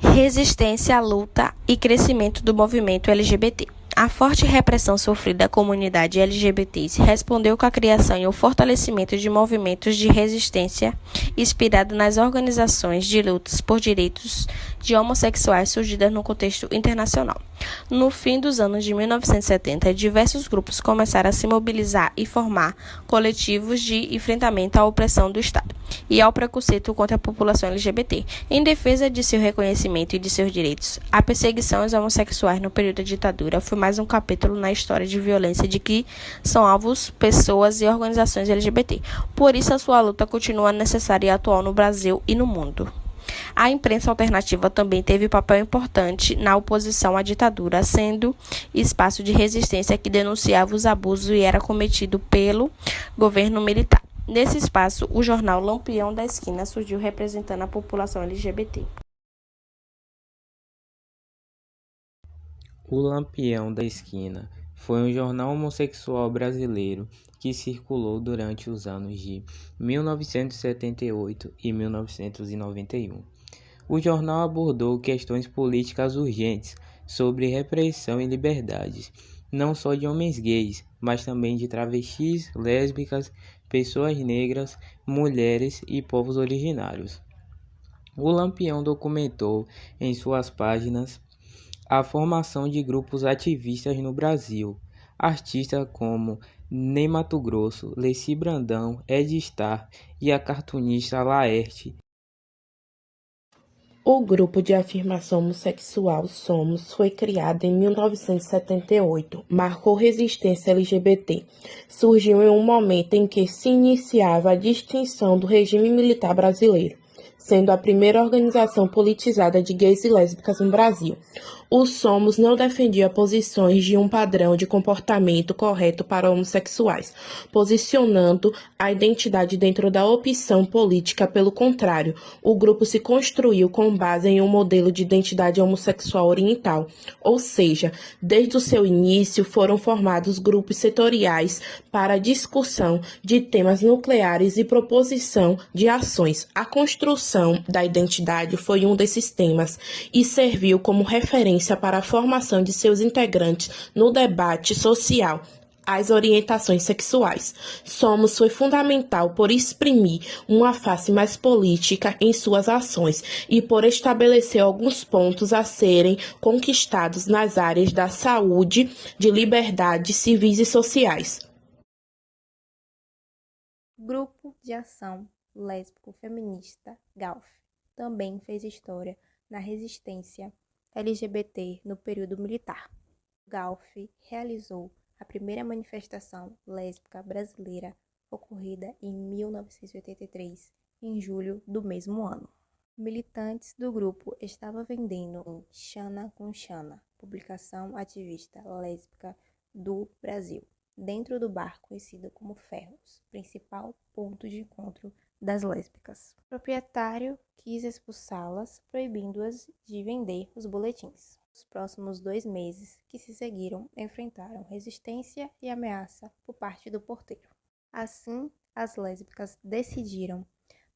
Resistência à luta e crescimento do movimento LGBT. A forte repressão sofrida à comunidade LGBT respondeu com a criação e o fortalecimento de movimentos de resistência inspirados nas organizações de lutas por direitos de homossexuais surgidas no contexto internacional. No fim dos anos de 1970, diversos grupos começaram a se mobilizar e formar coletivos de enfrentamento à opressão do Estado e ao preconceito contra a população LGBT, em defesa de seu reconhecimento e de seus direitos. A perseguição aos homossexuais no período da ditadura foi mais um capítulo na história de violência de que são alvos pessoas e organizações LGBT. Por isso, a sua luta continua necessária e atual no Brasil e no mundo. A imprensa alternativa também teve papel importante na oposição à ditadura, sendo espaço de resistência que denunciava os abusos e era cometido pelo governo militar. Nesse espaço, o jornal Lampião da Esquina surgiu representando a população LGBT. O Lampião da Esquina foi um jornal homossexual brasileiro que circulou durante os anos de 1978 e 1991. O jornal abordou questões políticas urgentes sobre repressão e liberdades, não só de homens gays, mas também de travestis, lésbicas, pessoas negras, mulheres e povos originários. O Lampião documentou em suas páginas a formação de grupos ativistas no Brasil. Artistas como Ney Matogrosso, Leci Brandão, Ed Star e a cartunista Laerte. O grupo de afirmação homossexual Somos foi criado em 1978, marcou resistência LGBT. Surgiu em um momento em que se iniciava a extinção do regime militar brasileiro, sendo a primeira organização politizada de gays e lésbicas no Brasil. O Somos não defendia posições de um padrão de comportamento correto para homossexuais, posicionando a identidade dentro da opção política. Pelo contrário, o grupo se construiu com base em um modelo de identidade homossexual oriental, ou seja, desde o seu início foram formados grupos setoriais para discussão de temas nucleares e proposição de ações. A construção da identidade foi um desses temas e serviu como referência para a formação de seus integrantes no debate social as orientações sexuais. Somos foi fundamental por exprimir uma face mais política em suas ações e por estabelecer alguns pontos a serem conquistados nas áreas da saúde, de liberdades civis e sociais. Grupo de Ação Lésbico Feminista GALF também fez história na resistência LGBT no período militar. O GALF realizou a primeira manifestação lésbica brasileira ocorrida em 1983, em julho do mesmo ano. Militantes do grupo estavam vendendo em Xana com Xana, publicação ativista lésbica do Brasil, dentro do bar conhecido como Ferros, principal ponto de encontro das lésbicas. O proprietário quis expulsá-las, proibindo-as de vender os boletins. Os próximos 2 meses que se seguiram enfrentaram resistência e ameaça por parte do porteiro. Assim, as lésbicas decidiram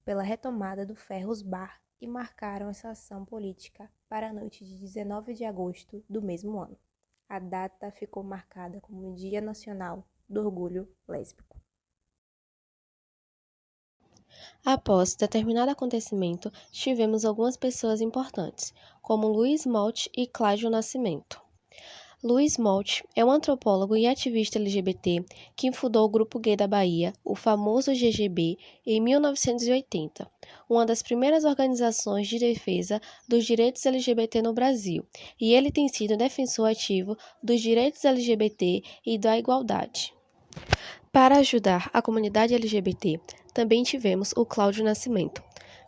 pela retomada do Ferros Bar e marcaram essa ação política para a noite de 19 de agosto do mesmo ano. A data ficou marcada como o Dia Nacional do Orgulho Lésbico. Após determinado acontecimento, tivemos algumas pessoas importantes, como Luiz Molt e Cláudio Nascimento. Luiz Molt é um antropólogo e ativista LGBT que fundou o Grupo Gay da Bahia, o famoso GGB, em 1980, uma das primeiras organizações de defesa dos direitos LGBT no Brasil, e ele tem sido defensor ativo dos direitos LGBT e da igualdade. Para ajudar a comunidade LGBT, também tivemos o Cláudio Nascimento.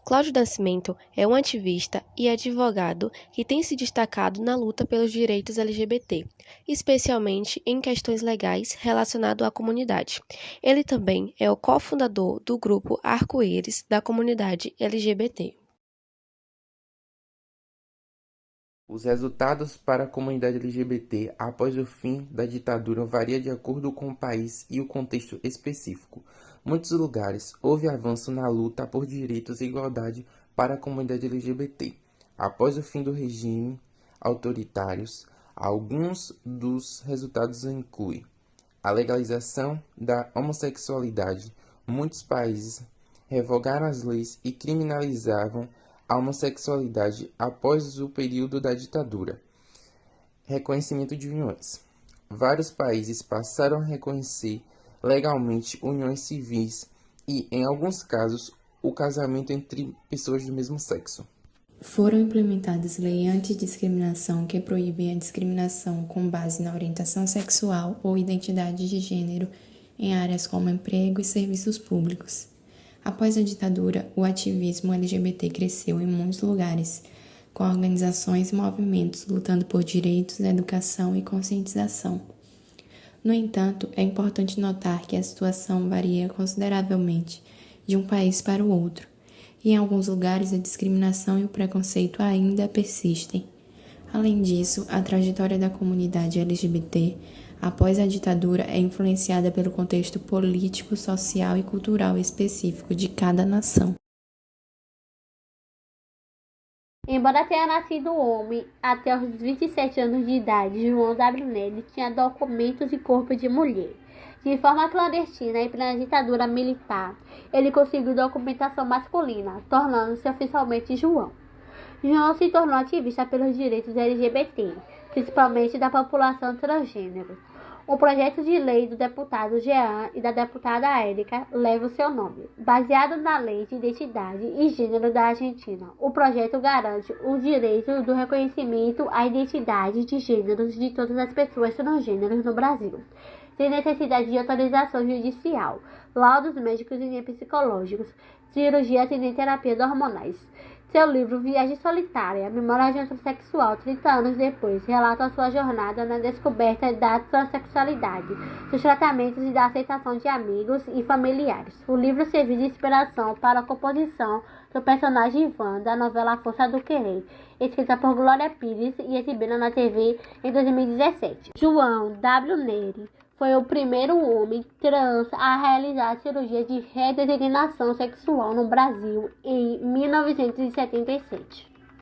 Cláudio Nascimento é um ativista e advogado que tem se destacado na luta pelos direitos LGBT, especialmente em questões legais relacionadas à comunidade. Ele também é o cofundador do grupo Arco-Íris da comunidade LGBT. Os resultados para a comunidade LGBT após o fim da ditadura variam de acordo com o país e o contexto específico. muitos lugares houve avanço na luta por direitos e igualdade para a comunidade LGBT. Após o fim do regime autoritários, alguns dos resultados incluem a legalização da homossexualidade. Muitos países revogaram as leis e criminalizavam a homossexualidade após o período da ditadura. Reconhecimento de uniões. Vários países passaram a reconhecer legalmente uniões civis e, em alguns casos, o casamento entre pessoas do mesmo sexo. Foram implementadas leis antidiscriminação que proíbem a discriminação com base na orientação sexual ou identidade de gênero em áreas como emprego e serviços públicos. Após a ditadura, o ativismo LGBT cresceu em muitos lugares, com organizações e movimentos lutando por direitos, educação e conscientização. No entanto, é importante notar que a situação varia consideravelmente de um país para o outro, e em alguns lugares a discriminação e o preconceito ainda persistem. Além disso, a trajetória da comunidade LGBT após a ditadura é influenciada pelo contexto político, social e cultural específico de cada nação. Embora tenha nascido homem, até os 27 anos de idade, João W. Nery tinha documentos e corpo de mulher. De forma clandestina e pela ditadura militar, ele conseguiu documentação masculina, tornando-se oficialmente João. João se tornou ativista pelos direitos LGBT, principalmente da população transgênero. O projeto de lei do deputado Jean e da deputada Érica leva o seu nome. Baseado na Lei de Identidade e Gênero da Argentina, o projeto garante o direito do reconhecimento à identidade de gêneros de todas as pessoas transgêneros no Brasil, sem necessidade de autorização judicial, laudos médicos e nem psicológicos, cirurgias e nem terapias hormonais. Seu livro Viagem Solitária, Memória de um Transsexual 30 anos depois, relata a sua jornada na descoberta da transexualidade, dos tratamentos e da aceitação de amigos e familiares. O livro serviu de inspiração para a composição do personagem Ivan, da novela Força do Querer, escrita por Glória Pires e exibida na TV em 2017. João W. Nery foi o primeiro homem trans a realizar a cirurgia de redesignação sexual no Brasil em 1977.